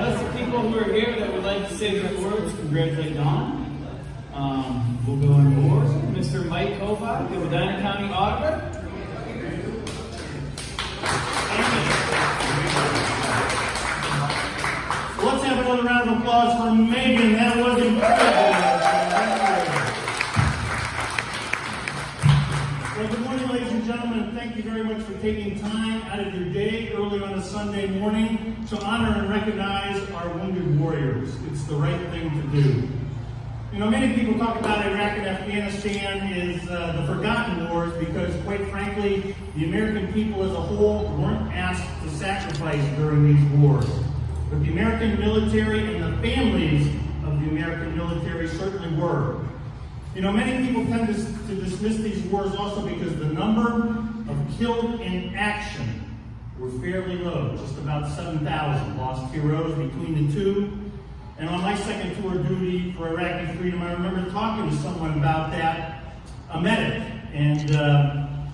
list of people who are here that would like to say the words, congratulate Dawn. We'll go on board. Mr. Mike Kovack, the Medina County Auditor. Let's have another round of applause for Megan. That was incredible. Well, good morning, ladies and gentlemen. Thank you very much for taking time out of your day early on a Sunday morning to honor and recognize our wounded warriors. It's the right thing to do. You know, many people talk about Iraq and Afghanistan as the forgotten wars because, quite frankly, the American people as a whole weren't asked to sacrifice during these wars. But the American military and the families of the American military certainly were. You know, many people tend to dismiss these wars also because the number of killed in action were fairly low, just about 7,000 lost heroes between the two. And on my second tour of duty for Iraqi freedom, I remember talking to someone about that, a medic. And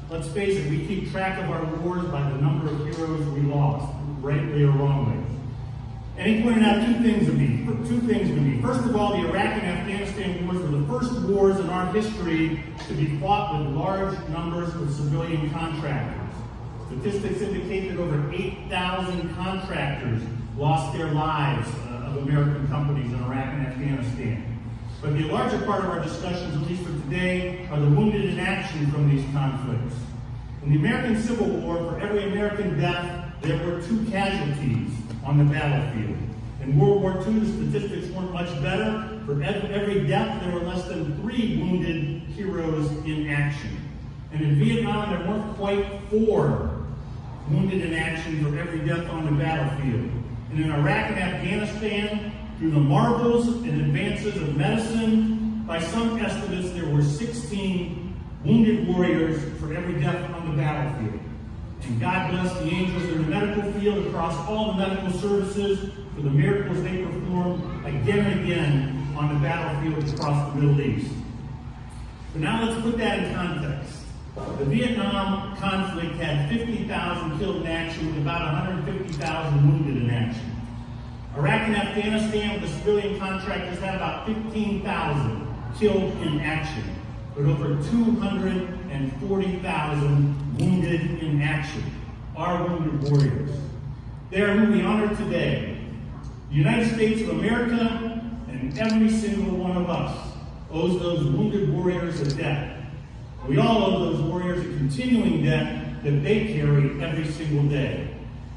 let's face it, we keep track of our wars by the number of heroes we lost, rightly or wrongly. And he pointed out two things to me. First of all, the Iraq and Afghanistan wars were the first wars in our history to be fought with large numbers of civilian contractors. Statistics indicate that over 8,000 contractors lost their lives of American companies in Iraq and Afghanistan. But the larger part of our discussions, at least for today, are the wounded in action from these conflicts. In the American Civil War, for every American death, there were 2 casualties on the battlefield. In World War II, the statistics weren't much better. For every death, there were less than 3 wounded heroes in action. And in Vietnam, there weren't quite 4 wounded in action for every death on the battlefield. And in Iraq and Afghanistan, through the marvels and advances of medicine, by some estimates, there were 16 wounded warriors for every death on the battlefield. And God bless the angels in the medical field across all the medical services for the miracles they perform again and again on the battlefields across the Middle East. But now let's put that in context. The Vietnam conflict had 50,000 killed in action with about 150,000 wounded in action. Iraq and Afghanistan, with the civilian contractors, had about 15,000 killed in action, but over 240,000 wounded in action. Our wounded warriors. They are who we honor today. The United States of America and every single one of us owes those wounded warriors a debt. We all owe those warriors a continuing debt that they carry every single day.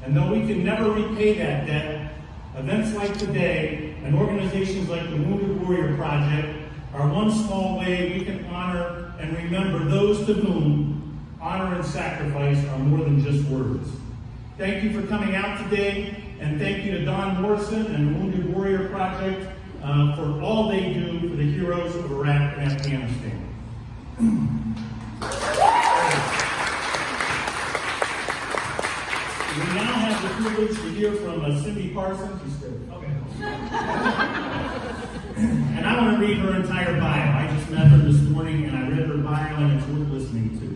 And though we can never repay that debt, events like today and organizations like the Wounded Warrior Project are one small way we can honor and remember those to whom honor and sacrifice are more than just words. Thank you for coming out today, and thank you to Don Morrison and the Wounded Warrior Project for all they do for the heroes of Iraq and Afghanistan. We now have the privilege to hear from Cindy Parsons. She's good. Okay. And I want to read her entire bio. I just met her this morning, and I read her bio, and it's worth listening to.